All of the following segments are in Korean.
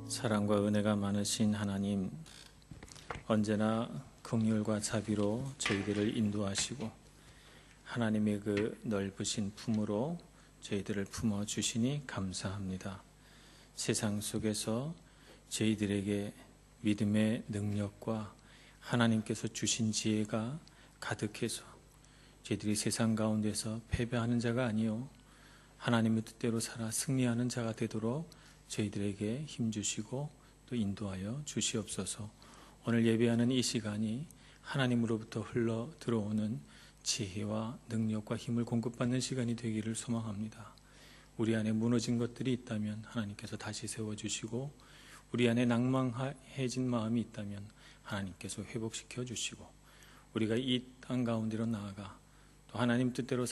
사랑과 은혜가 많으신 하나님, 언제나 긍휼과 자비로 저희들을 인도하시고 하나님의 그 넓으신 품으로 저희들을 품어주시니 감사합니다. 세상 속에서 저희들에게 믿음의 능력과 하나님께서 주신 지혜가 가득해서 저희들이 세상 가운데서 패배하는 자가 아니요 하나님의 뜻대로 살아 승리하는 자가 되도록 저희들에게 힘주시고 또 인도하여 주시옵소서. 오늘 예배하는 이 시간이 하나님으로부터 흘러 들어오는 지혜와 능력과 힘을 공급받는 시간이 되기를 소망합니다. 우리 안에 무너진 것들이 있다면 하나님께서 다시 세워주시고, 우리 안에 낭망해진 마음이 있다면 하나님께서 회복시켜 주시고, 우리가 이 땅 가운데로 나아가 또 하나님 뜻대로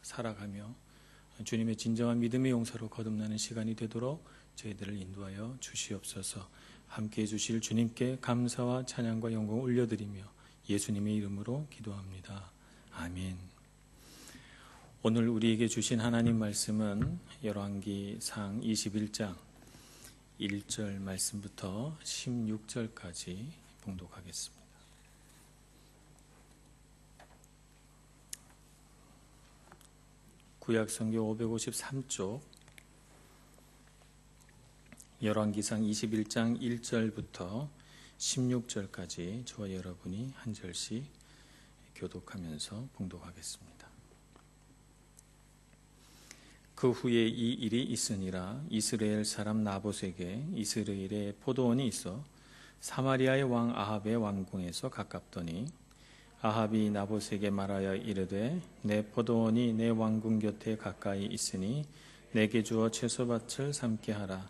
살아가며 주님의 진정한 믿음의 용사로 거듭나는 시간이 되도록 저희들을 인도하여 주시옵소서. 함께해 주실 주님께 감사와 찬양과 영광을 올려드리며 예수님의 이름으로 기도합니다. 아멘. 오늘 우리에게 주신 하나님 말씀은 열왕기상 21장 1절 말씀부터 16절까지 봉독하겠습니다. 구약성경 553쪽 열왕기상 21장 1절부터 16절까지 저와 여러분이 한 절씩 교독하면서 봉독하겠습니다. 그 후에 이 일이 있으니라. 이스라엘 사람 나봇에게 이스라엘에 포도원이 있어 사마리아의 왕 아합의 왕궁에서 가깝더니 아합이 나봇에게 말하여 이르되 내 포도원이 내 왕궁 곁에 가까이 있으니 내게 주어 채소밭을 삼게 하라.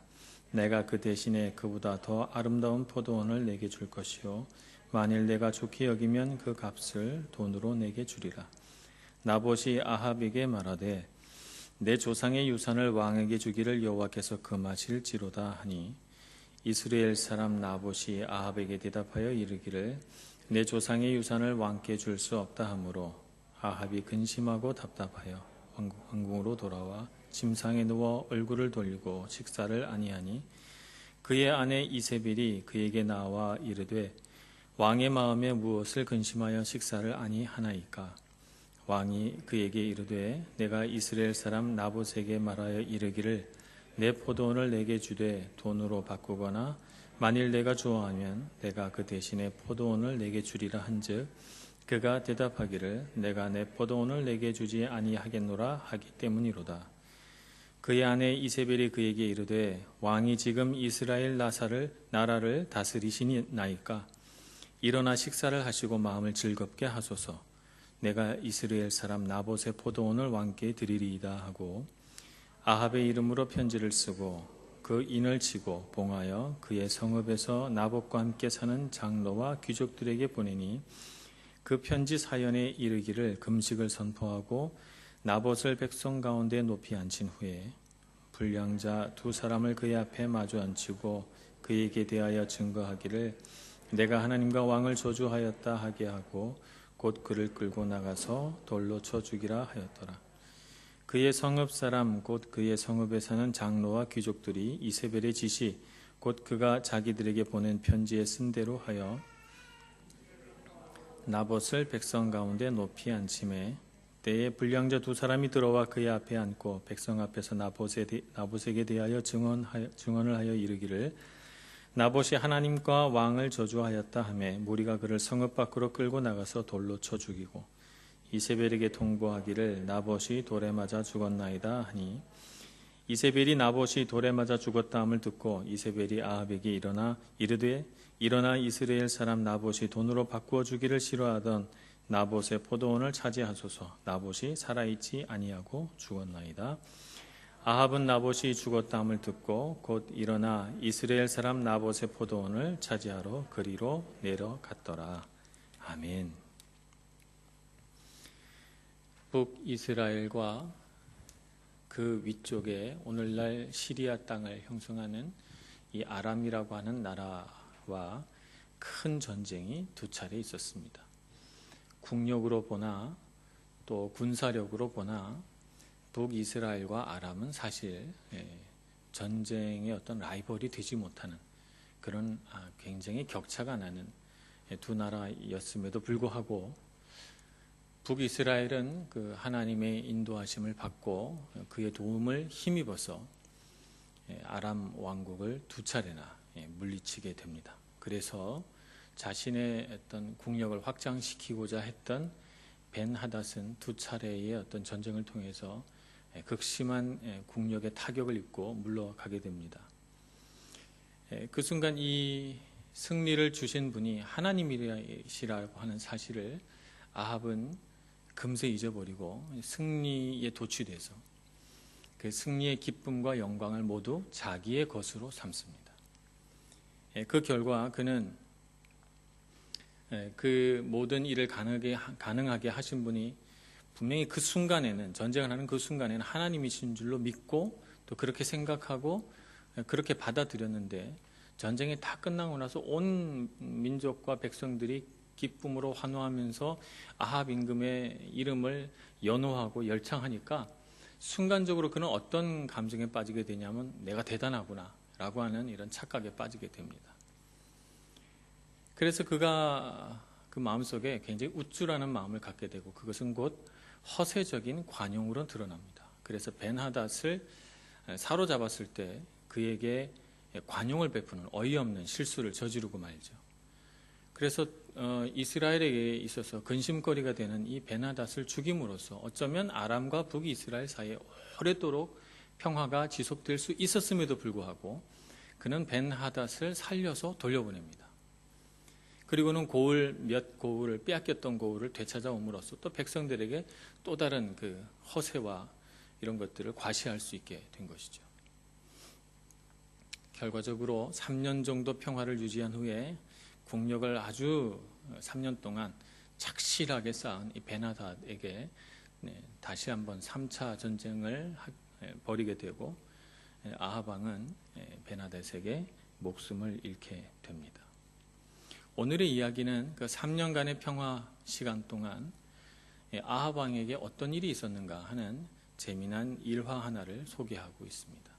내가 그 대신에 그보다 더 아름다운 포도원을 내게 줄 것이요 만일 내가 좋게 여기면 그 값을 돈으로 내게 주리라. 나봇이 아합에게 말하되 내 조상의 유산을 왕에게 주기를 여호와께서 금하실지로다 하니 이스라엘 사람 나봇이 아합에게 대답하여 이르기를 내 조상의 유산을 왕께 줄 수 없다 하므로 아합이 근심하고 답답하여 왕궁으로 돌아와 침상에 누워 얼굴을 돌리고 식사를 아니하니 그의 아내 이세벨이 그에게 나와 이르되 왕의 마음에 무엇을 근심하여 식사를 아니하나이까. 왕이 그에게 이르되 내가 이스라엘 사람 나봇에게 말하여 이르기를 내 포도원을 내게 주되 돈으로 바꾸거나 만일 내가 좋아하면 내가 그 대신에 포도원을 내게 주리라 한즉 그가 대답하기를 내가 내 포도원을 내게 주지 아니하겠노라 하기 때문이로다. 그의 아내 이세벨이 그에게 이르되 왕이 지금 이스라엘 나라를 다스리시나이까. 일어나 식사를 하시고 마음을 즐겁게 하소서. 내가 이스라엘 사람 나봇의 포도원을 왕께 드리리이다 하고 아합의 이름으로 편지를 쓰고 그 인을 치고 봉하여 그의 성읍에서 나봇과 함께 사는 장로와 귀족들에게 보내니 그 편지 사연에 이르기를 금식을 선포하고 나봇을 백성 가운데 높이 앉힌 후에 불량자 두 사람을 그의 앞에 마주 앉히고 그에게 대하여 증거하기를 내가 하나님과 왕을 저주하였다 하게 하고 곧 그를 끌고 나가서 돌로 쳐 죽이라 하였더라. 그의 성읍 사람 곧 그의 성읍에 사는 장로와 귀족들이 이세벨의 지시 곧 그가 자기들에게 보낸 편지에 쓴 대로 하여 나봇을 백성 가운데 높이 앉히매 때에 불량자 두 사람이 들어와 그의 앞에 앉고 백성 앞에서 나봇에게 대하여 증언을 하여 이르기를 나봇이 하나님과 왕을 저주하였다 하매 무리가 그를 성읍 밖으로 끌고 나가서 돌로 쳐 죽이고 이세벨에게 통보하기를 나봇이 돌에 맞아 죽었나이다 하니 이세벨이 나봇이 돌에 맞아 죽었다 함을 듣고 이세벨이 아합에게 이르되 일어나 이스라엘 사람 나봇이 돈으로 바꾸어 주기를 싫어하던 나봇의 포도원을 차지하소서. 나봇이 살아있지 아니하고 죽었나이다. 아합은 나봇이 죽었다 함을 듣고 곧 일어나 이스라엘 사람 나봇의 포도원을 차지하러 그리로 내려갔더라. 아멘. 북이스라엘과 그 위쪽에 오늘날 시리아 땅을 형성하는 이 아람이라고 하는 나라와 큰 전쟁이 두 차례 있었습니다. 국력으로 보나 또 군사력으로 보나 북이스라엘과 아람은 사실 전쟁의 어떤 라이벌이 되지 못하는 그런 굉장히 격차가 나는 두 나라였음에도 불구하고 북이스라엘은 그 하나님의 인도하심을 받고 그의 도움을 힘입어서 아람 왕국을 두 차례나 물리치게 됩니다. 그래서 자신의 어떤 국력을 확장시키고자 했던 벤하닷은 두 차례의 어떤 전쟁을 통해서 극심한 국력의 타격을 입고 물러가게 됩니다. 그 순간 이 승리를 주신 분이 하나님이시라고 하는 사실을 아합은 금세 잊어버리고 승리에 도취돼서 그 승리의 기쁨과 영광을 모두 자기의 것으로 삼습니다. 그 결과 그는 그 모든 일을 가능하게 하신 분이 분명히 그 순간에는, 전쟁을 하는 그 순간에는 하나님이신 줄로 믿고 또 그렇게 생각하고 그렇게 받아들였는데, 전쟁이 다 끝나고 나서 온 민족과 백성들이 기쁨으로 환호하면서 아합 임금의 이름을 연호하고 열창하니까 순간적으로 그는 어떤 감정에 빠지게 되냐면 내가 대단하구나 라고 하는 이런 착각에 빠지게 됩니다. 그래서 그가 그 마음속에 굉장히 우쭐하는 마음을 갖게 되고 그것은 곧 허세적인 관용으로 드러납니다. 그래서 벤하닷을 사로잡았을 때 그에게 관용을 베푸는 어이없는 실수를 저지르고 말죠. 그래서 이스라엘에게 있어서 근심거리가 되는 이 벤하닷을 죽임으로써 어쩌면 아람과 북이스라엘 사이에 오래도록 평화가 지속될 수 있었음에도 불구하고 그는 벤하닷을 살려서 돌려보냅니다. 그리고는 몇 고울을 빼앗겼던 고울을 되찾아옴으로써 또 백성들에게 또 다른 그 허세와 이런 것들을 과시할 수 있게 된 것이죠. 결과적으로 3년 정도 평화를 유지한 후에 국력을 아주 3년 동안 착실하게 쌓은 이 벤하닷에게 다시 한번 3차 전쟁을 벌이게 되고 아합 왕은 벤하닷에게 목숨을 잃게 됩니다. 오늘의 이야기는 그 3년간의 평화 시간 동안 아합 왕에게 어떤 일이 있었는가 하는 재미난 일화 하나를 소개하고 있습니다.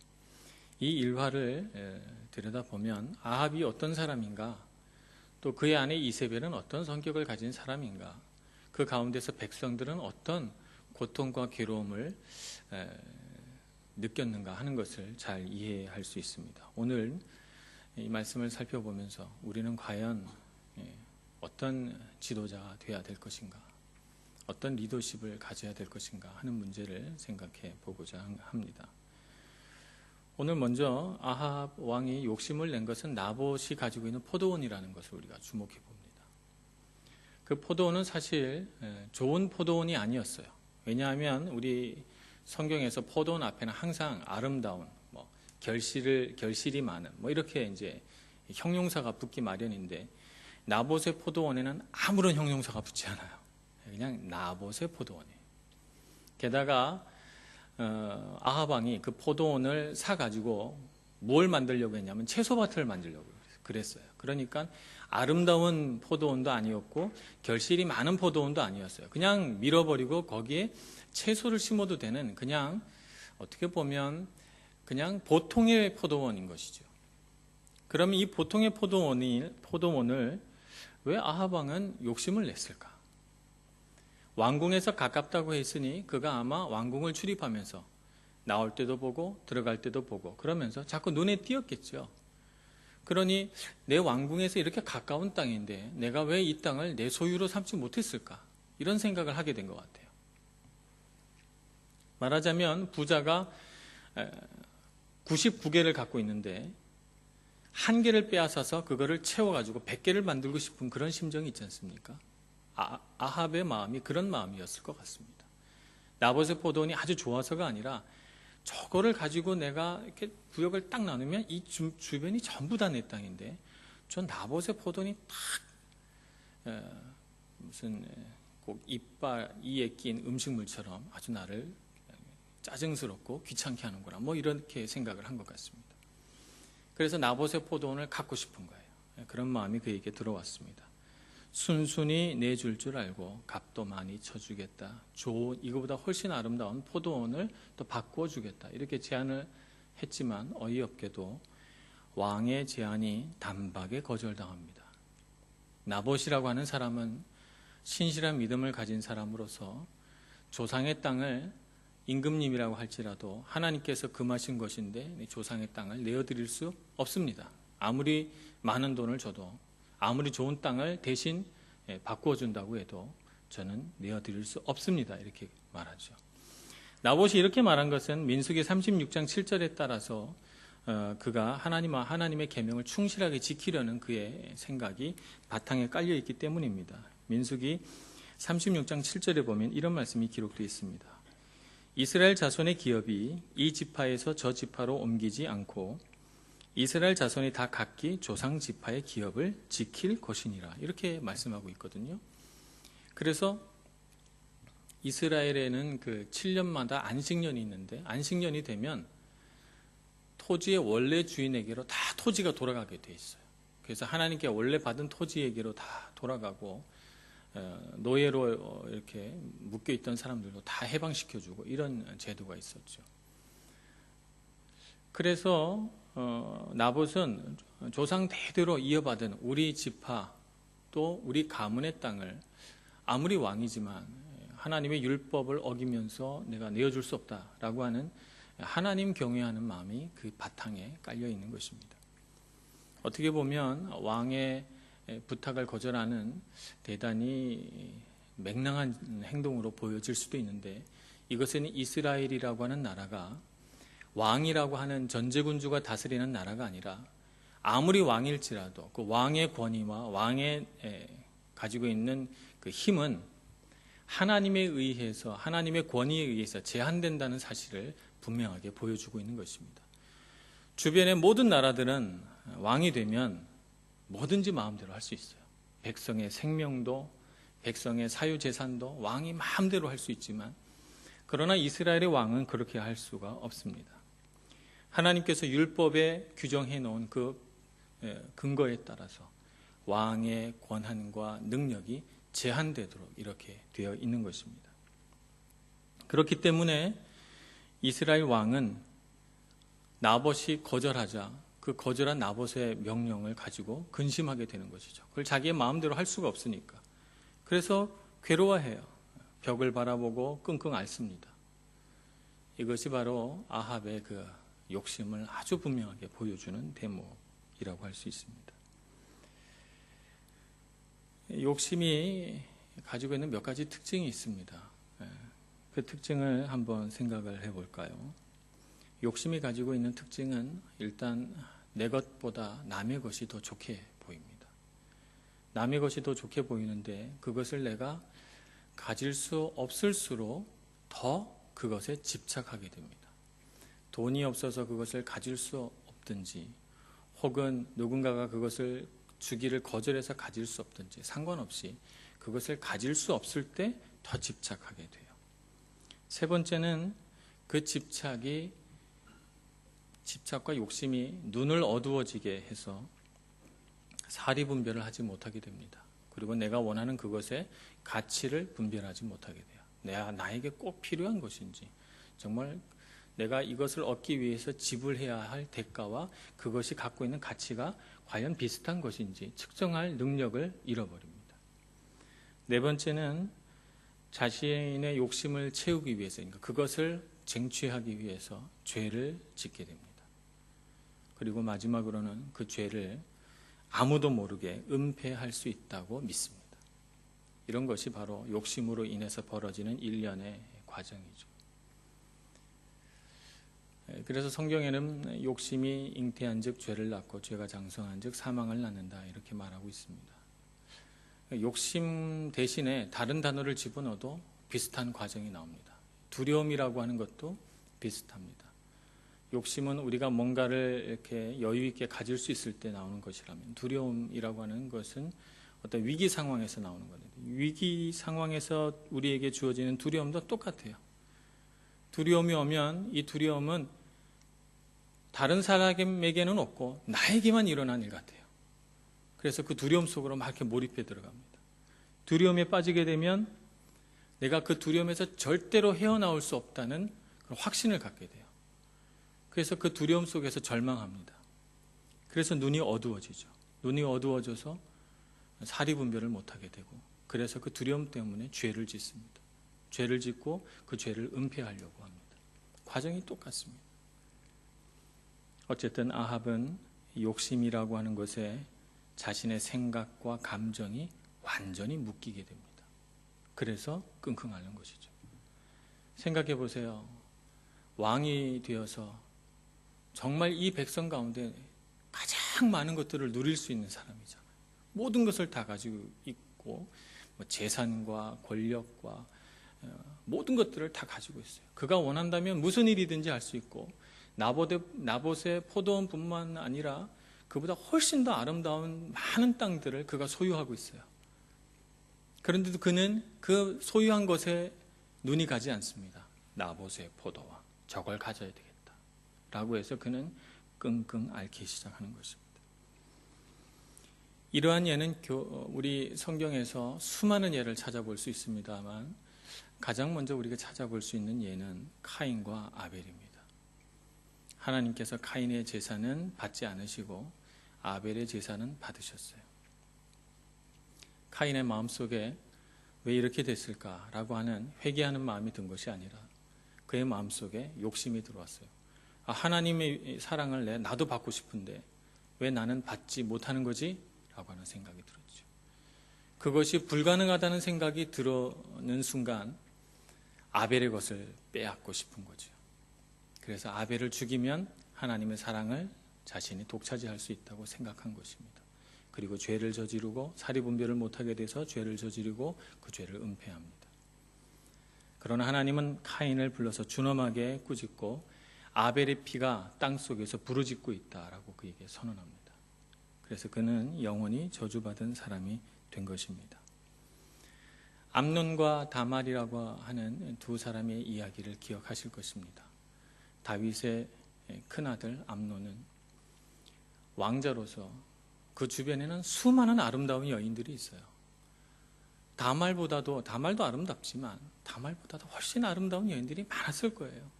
이 일화를 들여다보면 아합이 어떤 사람인가, 또 그의 아내 이세벨은 어떤 성격을 가진 사람인가, 그 가운데서 백성들은 어떤 고통과 괴로움을 느꼈는가 하는 것을 잘 이해할 수 있습니다. 오늘 이 말씀을 살펴보면서 우리는 과연 어떤 지도자가 되어야 될 것인가, 어떤 리더십을 가져야 될 것인가 하는 문제를 생각해 보고자 합니다. 오늘 먼저 아합 왕이 욕심을 낸 것은 나봇이 가지고 있는 포도원이라는 것을 우리가 주목해 봅니다. 그 포도원은 사실 좋은 포도원이 아니었어요. 왜냐하면 우리 성경에서 포도원 앞에는 항상 아름다운, 결실이 많은, 이렇게 이제 형용사가 붙기 마련인데 나봇의 포도원에는 아무런 형용사가 붙지 않아요. 그냥 나봇의 포도원이에요. 게다가 아합 왕이 그 포도원을 사가지고 뭘 만들려고 했냐면 채소밭을 만들려고 그랬어요. 그러니까 아름다운 포도원도 아니었고 결실이 많은 포도원도 아니었어요. 그냥 밀어버리고 거기에 채소를 심어도 되는, 그냥 어떻게 보면 그냥 보통의 포도원인 것이죠. 그러면 이 보통의 포도원을 왜 아합 왕은 욕심을 냈을까? 왕궁에서 가깝다고 했으니 그가 아마 왕궁을 출입하면서 나올 때도 보고 들어갈 때도 보고 그러면서 자꾸 눈에 띄었겠죠. 그러니 내 왕궁에서 이렇게 가까운 땅인데 내가 왜 이 땅을 내 소유로 삼지 못했을까? 이런 생각을 하게 된 것 같아요. 말하자면 부자가 99개를 갖고 있는데 한 개를 빼앗아서 그거를 채워가지고 100개를 만들고 싶은 그런 심정이 있지 않습니까? 아합의 마음이 그런 마음이었을 것 같습니다. 나봇의 포도원이 아주 좋아서가 아니라 저거를 가지고 내가 이렇게 구역을 딱 나누면 이 주변이 전부 다 내 땅인데 저 나봇의 포도원이 딱 무슨 꼭 이에 낀 음식물처럼 아주 나를 짜증스럽고 귀찮게 하는구나, 이렇게 생각을 한 것 같습니다. 그래서 나봇의 포도원을 갖고 싶은 거예요. 그런 마음이 그에게 들어왔습니다. 순순히 내줄 줄 알고 값도 많이 쳐주겠다. 좋은, 이거보다 훨씬 아름다운 포도원을 또 바꾸어 주겠다. 이렇게 제안을 했지만 어이없게도 왕의 제안이 단박에 거절당합니다. 나봇이라고 하는 사람은 신실한 믿음을 가진 사람으로서 조상의 땅을 임금님이라고 할지라도 하나님께서 금하신 것인데 조상의 땅을 내어드릴 수 없습니다. 아무리 많은 돈을 줘도, 아무리 좋은 땅을 대신 바꾸어 준다고 해도 저는 내어드릴 수 없습니다. 이렇게 말하죠. 나봇이 이렇게 말한 것은 민수기 36장 7절에 따라서 그가 하나님의 계명을 충실하게 지키려는 그의 생각이 바탕에 깔려 있기 때문입니다. 민수기 36장 7절에 보면 이런 말씀이 기록되어 있습니다. 이스라엘 자손의 기업이 이 지파에서 저 지파로 옮기지 않고 이스라엘 자손이 다 각기 조상 지파의 기업을 지킬 것이니라. 이렇게 말씀하고 있거든요. 그래서 이스라엘에는 그 7년마다 안식년이 있는데 안식년이 되면 토지의 원래 주인에게로 다 토지가 돌아가게 돼 있어요. 그래서 하나님께 원래 받은 토지에게로 다 돌아가고 노예로 이렇게 묶여 있던 사람들도 다 해방시켜주고 이런 제도가 있었죠. 그래서 나봇은 조상 대대로 이어받은 우리 지파 또 우리 가문의 땅을 아무리 왕이지만 하나님의 율법을 어기면서 내가 내어줄 수 없다라고 하는 하나님 경외하는 마음이 그 바탕에 깔려 있는 것입니다. 어떻게 보면 왕의 부탁을 거절하는 대단히 맹랑한 행동으로 보여질 수도 있는데 이것은 이스라엘이라고 하는 나라가 왕이라고 하는 전제군주가 다스리는 나라가 아니라 아무리 왕일지라도 그 왕의 권위와 왕의 가지고 있는 그 힘은 하나님에 의해서 하나님의 권위에 의해서 제한된다는 사실을 분명하게 보여주고 있는 것입니다. 주변의 모든 나라들은 왕이 되면 뭐든지 마음대로 할 수 있어요. 백성의 생명도 백성의 사유재산도 왕이 마음대로 할 수 있지만 그러나 이스라엘의 왕은 그렇게 할 수가 없습니다. 하나님께서 율법에 규정해 놓은 그 근거에 따라서 왕의 권한과 능력이 제한되도록 이렇게 되어 있는 것입니다. 그렇기 때문에 이스라엘 왕은 나봇이 거절하자 그 거절한 나봇의 명령을 가지고 근심하게 되는 것이죠. 그걸 자기의 마음대로 할 수가 없으니까. 그래서 괴로워해요. 벽을 바라보고 끙끙 앓습니다. 이것이 바로 아합의 그 욕심을 아주 분명하게 보여주는 대목이라고 할 수 있습니다. 욕심이 가지고 있는 몇 가지 특징이 있습니다. 그 특징을 한번 생각을 해볼까요? 욕심이 가지고 있는 특징은 일단 내 것보다 남의 것이 더 좋게 보입니다. 남의 것이 더 좋게 보이는데 그것을 내가 가질 수 없을수록 더 그것에 집착하게 됩니다. 돈이 없어서 그것을 가질 수 없든지 혹은 누군가가 그것을 주기를 거절해서 가질 수 없든지 상관없이 그것을 가질 수 없을 때 더 집착하게 돼요. 세 번째는 그 집착과 욕심이 눈을 어두워지게 해서 사리 분별을 하지 못하게 됩니다. 그리고 내가 원하는 그것의 가치를 분별하지 못하게 돼요. 나에게 꼭 필요한 것인지 정말 내가 이것을 얻기 위해서 지불해야 할 대가와 그것이 갖고 있는 가치가 과연 비슷한 것인지 측정할 능력을 잃어버립니다. 네 번째는 자신의 욕심을 채우기 위해서 그것을 쟁취하기 위해서 죄를 짓게 됩니다. 그리고 마지막으로는 그 죄를 아무도 모르게 은폐할 수 있다고 믿습니다. 이런 것이 바로 욕심으로 인해서 벌어지는 일련의 과정이죠. 그래서 성경에는 욕심이 잉태한 즉 죄를 낳고 죄가 장성한 즉 사망을 낳는다 이렇게 말하고 있습니다. 욕심 대신에 다른 단어를 집어넣어도 비슷한 과정이 나옵니다. 두려움이라고 하는 것도 비슷합니다. 욕심은 우리가 뭔가를 이렇게 여유 있게 가질 수 있을 때 나오는 것이라면 두려움이라고 하는 것은 어떤 위기 상황에서 나오는 겁니다. 위기 상황에서 우리에게 주어지는 두려움도 똑같아요. 두려움이 오면 이 두려움은 다른 사람에게는 없고 나에게만 일어난 일 같아요. 그래서 그 두려움 속으로 막 이렇게 몰입해 들어갑니다. 두려움에 빠지게 되면 내가 그 두려움에서 절대로 헤어나올 수 없다는 그런 확신을 갖게 돼요. 그래서 그 두려움 속에서 절망합니다. 그래서 눈이 어두워지죠. 눈이 어두워져서 사리분별을 못하게 되고, 그래서 그 두려움 때문에 죄를 짓습니다. 죄를 짓고 그 죄를 은폐하려고 합니다. 과정이 똑같습니다. 어쨌든 아합은 욕심이라고 하는 것에 자신의 생각과 감정이 완전히 묶이게 됩니다. 그래서 끙끙 앓는 것이죠. 생각해 보세요. 왕이 되어서 정말 이 백성 가운데 가장 많은 것들을 누릴 수 있는 사람이잖아요. 모든 것을 다 가지고 있고, 재산과 권력과 모든 것들을 다 가지고 있어요. 그가 원한다면 무슨 일이든지 할 수 있고, 나봇의 포도원뿐만 아니라 그보다 훨씬 더 아름다운 많은 땅들을 그가 소유하고 있어요. 그런데도 그는 그 소유한 것에 눈이 가지 않습니다. 나봇의 포도원, 저걸 가져야 되겠다 라고 해서 그는 끙끙 앓기 시작하는 것입니다. 이러한 예는 우리 성경에서 수많은 예를 찾아볼 수 있습니다만, 가장 먼저 우리가 찾아볼 수 있는 예는 카인과 아벨입니다. 하나님께서 카인의 제사는 받지 않으시고 아벨의 제사는 받으셨어요. 카인의 마음속에 왜 이렇게 됐을까라고 하는 회개하는 마음이 든 것이 아니라 그의 마음속에 욕심이 들어왔어요. 하나님의 사랑을 나도 받고 싶은데 왜 나는 받지 못하는 거지? 라고 하는 생각이 들었죠. 그것이 불가능하다는 생각이 들어오는 순간 아벨의 것을 빼앗고 싶은 거죠. 그래서 아벨을 죽이면 하나님의 사랑을 자신이 독차지할 수 있다고 생각한 것입니다. 그리고 죄를 저지르고 사리분별을 못하게 돼서 죄를 저지르고 그 죄를 은폐합니다. 그러나 하나님은 카인을 불러서 준엄하게 꾸짖고 아벨의 피가 땅속에서 부르짖고 있다라고 그에게 선언합니다. 그래서 그는 영원히 저주받은 사람이 된 것입니다. 암논과 다말이라고 하는 두 사람의 이야기를 기억하실 것입니다. 다윗의 큰아들 암논은 왕자로서 그 주변에는 수많은 아름다운 여인들이 있어요. 다말도 아름답지만 다말보다도 훨씬 아름다운 여인들이 많았을 거예요.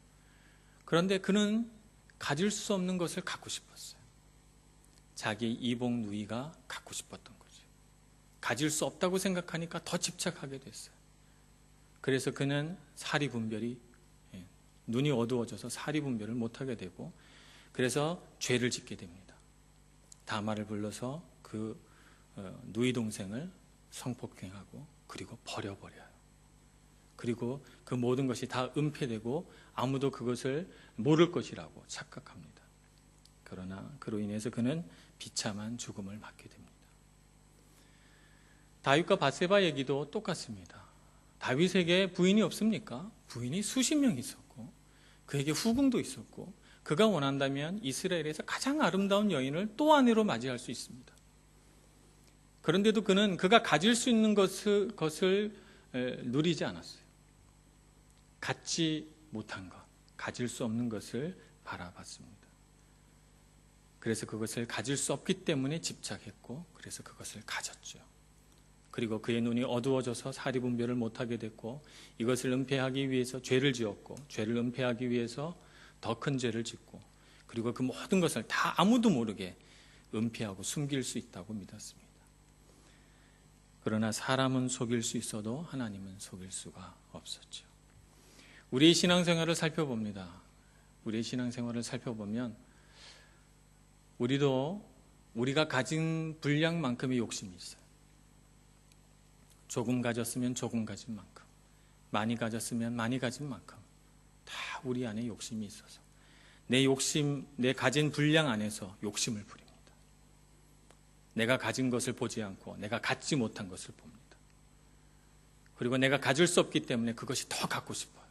그런데 그는 가질 수 없는 것을 갖고 싶었어요. 자기 이복 누이가 갖고 싶었던 거죠. 가질 수 없다고 생각하니까 더 집착하게 됐어요. 그래서 그는 사리분별이 눈이 어두워져서 사리분별을 못하게 되고, 그래서 죄를 짓게 됩니다. 다말을 불러서 그 누이 동생을 성폭행하고 그리고 버려버려요. 그리고 그 모든 것이 다 은폐되고 아무도 그것을 모를 것이라고 착각합니다. 그러나 그로 인해서 그는 비참한 죽음을 맞게 됩니다. 다윗과 밧세바 얘기도 똑같습니다. 다윗에게 부인이 없습니까? 부인이 수십 명 있었고 그에게 후궁도 있었고, 그가 원한다면 이스라엘에서 가장 아름다운 여인을 또 아내로 맞이할 수 있습니다. 그런데도 그는 그가 가질 수 있는 것을 누리지 않았어요. 갖지 못한 것, 가질 수 없는 것을 바라봤습니다. 그래서 그것을 가질 수 없기 때문에 집착했고, 그래서 그것을 가졌죠. 그리고 그의 눈이 어두워져서 사리분별을 못하게 됐고, 이것을 은폐하기 위해서 죄를 지었고, 죄를 은폐하기 위해서 더 큰 죄를 짓고, 그리고 그 모든 것을 다 아무도 모르게 은폐하고 숨길 수 있다고 믿었습니다. 그러나 사람은 속일 수 있어도 하나님은 속일 수가 없었죠. 우리의 신앙생활을 살펴봅니다. 우리의 신앙생활을 살펴보면 우리가 가진 분량만큼의 욕심이 있어요. 조금 가졌으면 조금 가진 만큼, 많이 가졌으면 많이 가진 만큼 다 우리 안에 욕심이 있어서 내 가진 분량 안에서 욕심을 부립니다. 내가 가진 것을 보지 않고 내가 갖지 못한 것을 봅니다. 그리고 내가 가질 수 없기 때문에 그것이 더 갖고 싶어요.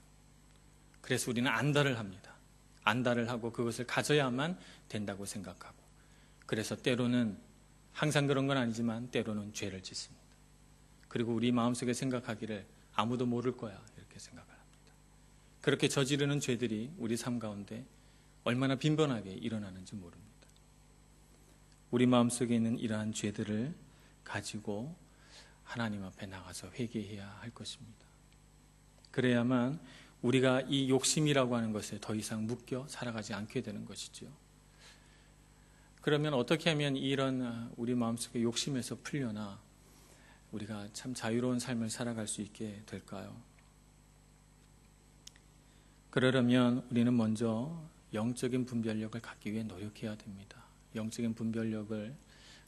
그래서 우리는 안달을 합니다. 안달을 하고 그것을 가져야만 된다고 생각하고, 그래서 때로는, 항상 그런 건 아니지만 때로는 죄를 짓습니다. 그리고 우리 마음속에 생각하기를 아무도 모를 거야, 이렇게 생각을 합니다. 그렇게 저지르는 죄들이 우리 삶 가운데 얼마나 빈번하게 일어나는지 모릅니다. 우리 마음속에 있는 이러한 죄들을 가지고 하나님 앞에 나가서 회개해야 할 것입니다. 그래야만 우리가 이 욕심이라고 하는 것에 더 이상 묶여 살아가지 않게 되는 것이죠. 그러면 어떻게 하면 이런 우리 마음속의 욕심에서 풀려나 우리가 참 자유로운 삶을 살아갈 수 있게 될까요? 그러려면 우리는 먼저 영적인 분별력을 갖기 위해 노력해야 됩니다. 영적인 분별력을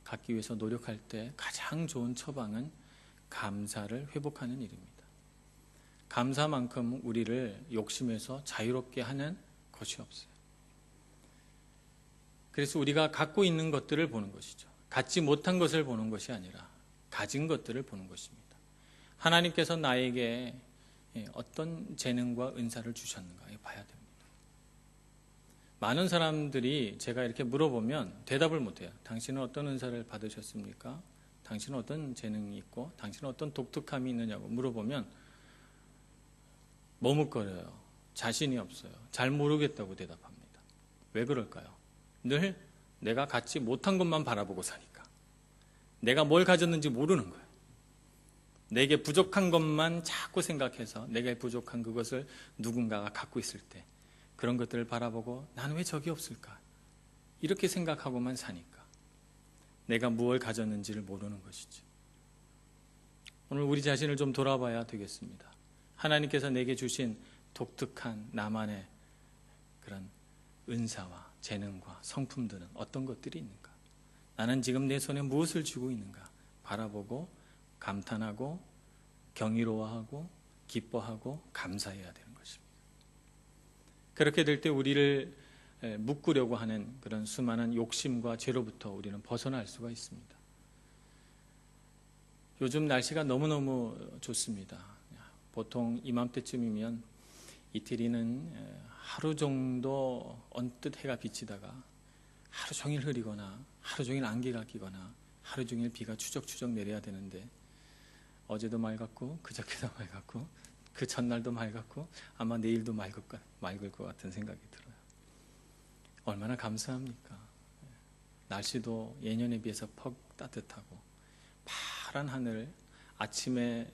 갖기 위해서 노력할 때 가장 좋은 처방은 감사를 회복하는 일입니다. 감사만큼 우리를 욕심에서 자유롭게 하는 것이 없어요. 그래서 우리가 갖고 있는 것들을 보는 것이죠. 갖지 못한 것을 보는 것이 아니라 가진 것들을 보는 것입니다. 하나님께서 나에게 어떤 재능과 은사를 주셨는가 봐야 됩니다. 많은 사람들이 제가 이렇게 물어보면 대답을 못해요. 당신은 어떤 은사를 받으셨습니까? 당신은 어떤 재능이 있고 당신은 어떤 독특함이 있느냐고 물어보면 머뭇거려요. 자신이 없어요. 잘 모르겠다고 대답합니다. 왜 그럴까요? 늘 내가 갖지 못한 것만 바라보고 사니까. 내가 뭘 가졌는지 모르는 거예요. 내게 부족한 것만 자꾸 생각해서 내게 부족한 그것을 누군가가 갖고 있을 때 그런 것들을 바라보고 나는 왜 저기 없을까? 이렇게 생각하고만 사니까 내가 무엇을 가졌는지를 모르는 것이죠. 오늘 우리 자신을 좀 돌아봐야 되겠습니다. 하나님께서 내게 주신 독특한 나만의 그런 은사와 재능과 성품들은 어떤 것들이 있는가? 나는 지금 내 손에 무엇을 쥐고 있는가? 바라보고 감탄하고 경이로워하고 기뻐하고 감사해야 되는 것입니다. 그렇게 될 때 우리를 묶으려고 하는 그런 수많은 욕심과 죄로부터 우리는 벗어날 수가 있습니다. 요즘 날씨가 너무너무 좋습니다. 보통 이맘때쯤이면 이태리는 하루 정도 언뜻 해가 비치다가 하루 종일 흐리거나 하루 종일 안개가 끼거나 하루 종일 비가 추적추적 내려야 되는데 어제도 맑았고 그저께도 맑았고 그 전날도 맑았고 아마 내일도 맑을 것 같은 생각이 들어요. 얼마나 감사합니까? 날씨도 예년에 비해서 퍽 따뜻하고 파란 하늘, 아침에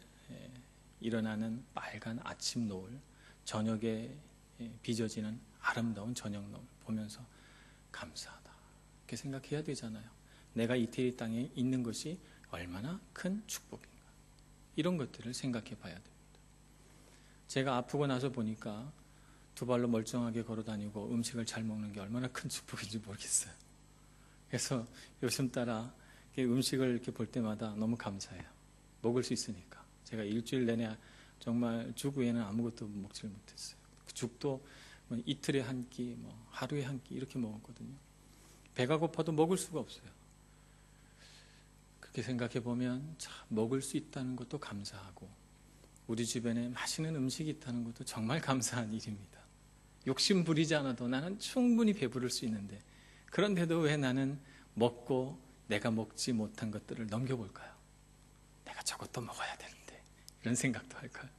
일어나는 빨간 아침 노을, 저녁에 빚어지는 아름다운 저녁 노을 보면서 감사하다 이렇게 생각해야 되잖아요. 내가 이태리 땅에 있는 것이 얼마나 큰 축복인가, 이런 것들을 생각해 봐야 됩니다. 제가 아프고 나서 보니까 두 발로 멀쩡하게 걸어 다니고 음식을 잘 먹는 게 얼마나 큰 축복인지 모르겠어요. 그래서 요즘 따라 음식을 이렇게 볼 때마다 너무 감사해요. 먹을 수 있으니까. 제가 일주일 내내 정말 죽 외에는 아무것도 먹지를 못했어요. 그 죽도 이틀에 한 끼, 하루에 한 끼 이렇게 먹었거든요. 배가 고파도 먹을 수가 없어요. 그렇게 생각해 보면 참 먹을 수 있다는 것도 감사하고 우리 주변에 맛있는 음식이 있다는 것도 정말 감사한 일입니다. 욕심 부리지 않아도 나는 충분히 배부를 수 있는데 그런데도 왜 나는 먹고 내가 먹지 못한 것들을 넘겨볼까요? 내가 저것도 먹어야 되는데 이런 생각도 할까요?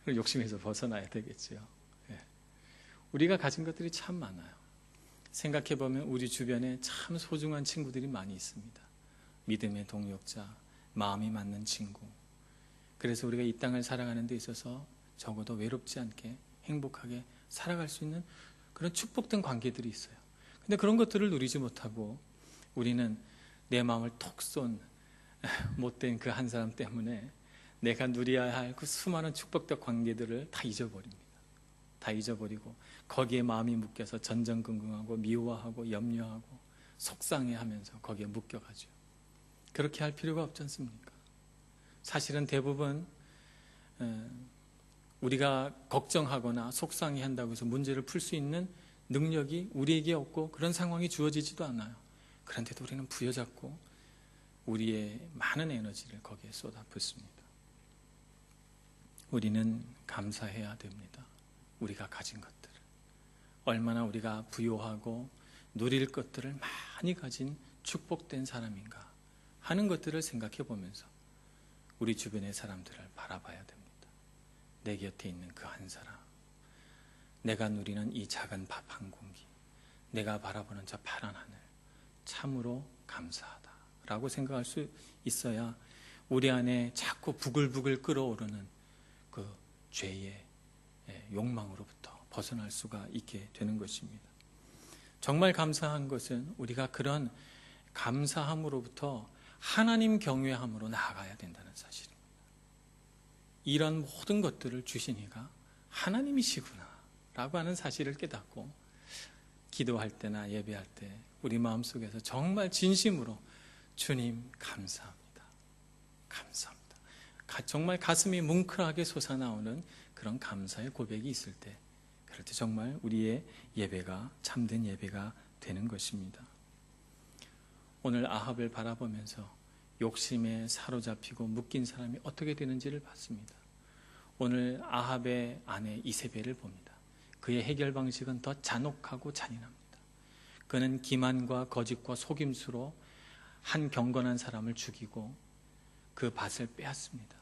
그런 욕심에서 벗어나야 되겠죠. 우리가 가진 것들이 참 많아요. 생각해보면 우리 주변에 참 소중한 친구들이 많이 있습니다. 믿음의 동역자, 마음이 맞는 친구. 그래서 우리가 이 땅을 살아가는 데 있어서 적어도 외롭지 않게 행복하게 살아갈 수 있는 그런 축복된 관계들이 있어요. 근데 그런 것들을 누리지 못하고 우리는 내 마음을 톡 쏜 못된 그 한 사람 때문에 내가 누려야 할 그 수많은 축복된 관계들을 다 잊어버립니다. 다 잊어버리고 거기에 마음이 묶여서 전전긍긍하고 미워하고 염려하고 속상해하면서 거기에 묶여가죠. 그렇게 할 필요가 없지 않습니까? 사실은 대부분 우리가 걱정하거나 속상해한다고 해서 문제를 풀 수 있는 능력이 우리에게 없고 그런 상황이 주어지지도 않아요. 그런데도 우리는 부여잡고 우리의 많은 에너지를 거기에 쏟아붓습니다. 우리는 감사해야 됩니다. 우리가 가진 것들을. 얼마나 우리가 부요하고 누릴 것들을 많이 가진 축복된 사람인가 하는 것들을 생각해 보면서 우리 주변의 사람들을 바라봐야 됩니다. 내 곁에 있는 그 한 사람, 내가 누리는 이 작은 밥 한 공기, 내가 바라보는 저 파란 하늘, 참으로 감사하다라고 생각할 수 있어야 우리 안에 자꾸 부글부글 끓어오르는 그 죄의 욕망으로부터 벗어날 수가 있게 되는 것입니다. 정말 감사한 것은 우리가 그런 감사함으로부터 하나님 경외함으로 나아가야 된다는 사실입니다. 이런 모든 것들을 주신 이가 하나님이시구나 라고 하는 사실을 깨닫고 기도할 때나 예배할 때 우리 마음속에서 정말 진심으로 주님 감사합니다. 감사합니다. 정말 가슴이 뭉클하게 솟아나오는 그런 감사의 고백이 있을 때, 그럴 때 정말 우리의 예배가 참된 예배가 되는 것입니다. 오늘 아합을 바라보면서 욕심에 사로잡히고 묶인 사람이 어떻게 되는지를 봤습니다. 오늘 아합의 아내 이세벨을 봅니다. 그의 해결 방식은 더 잔혹하고 잔인합니다. 그는 기만과 거짓과 속임수로 한 경건한 사람을 죽이고 그 밭을 빼앗습니다.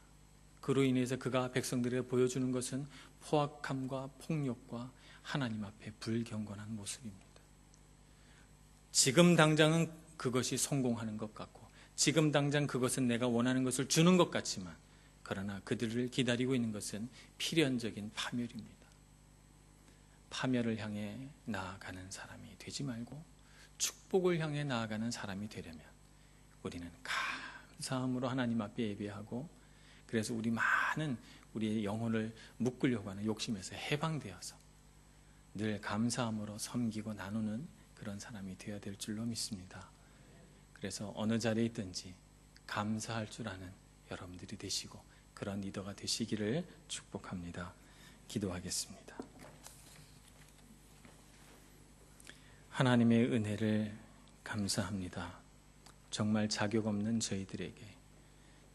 그로 인해서 그가 백성들에게 보여주는 것은 포악함과 폭력과 하나님 앞에 불경건한 모습입니다. 지금 당장은 그것이 성공하는 것 같고, 지금 당장 그것은 내가 원하는 것을 주는 것 같지만, 그러나 그들을 기다리고 있는 것은 필연적인 파멸입니다. 파멸을 향해 나아가는 사람이 되지 말고 축복을 향해 나아가는 사람이 되려면 우리는 감사함으로 하나님 앞에 예배하고, 그래서 우리의 영혼을 묶으려고 하는 욕심에서 해방되어서 늘 감사함으로 섬기고 나누는 그런 사람이 되어야 될 줄로 믿습니다. 그래서 어느 자리에 있든지 감사할 줄 아는 여러분들이 되시고 그런 리더가 되시기를 축복합니다. 기도하겠습니다. 하나님의 은혜를 감사합니다. 정말 자격 없는 저희들에게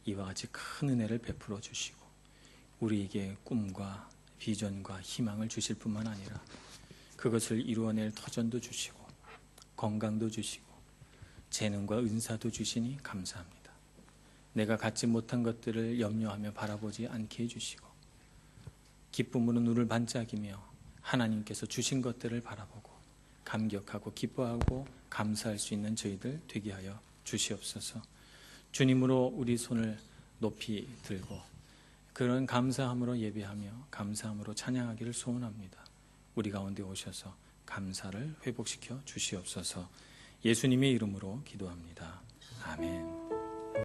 이와 같이 큰 은혜를 베풀어 주시고 우리에게 꿈과 비전과 희망을 주실 뿐만 아니라 그것을 이루어낼 터전도 주시고 건강도 주시고 재능과 은사도 주시니 감사합니다. 내가 갖지 못한 것들을 염려하며 바라보지 않게 해주시고 기쁨으로 눈을 반짝이며 하나님께서 주신 것들을 바라보고 감격하고 기뻐하고 감사할 수 있는 저희들 되게 하여 주시옵소서. 주님으로 우리 손을 높이 들고 그런 감사함으로 예배하며 감사함으로 찬양하기를 소원합니다. 우리 가운데 오셔서 감사를 회복시켜 주시옵소서. 예수님의 이름으로 기도합니다. 아멘.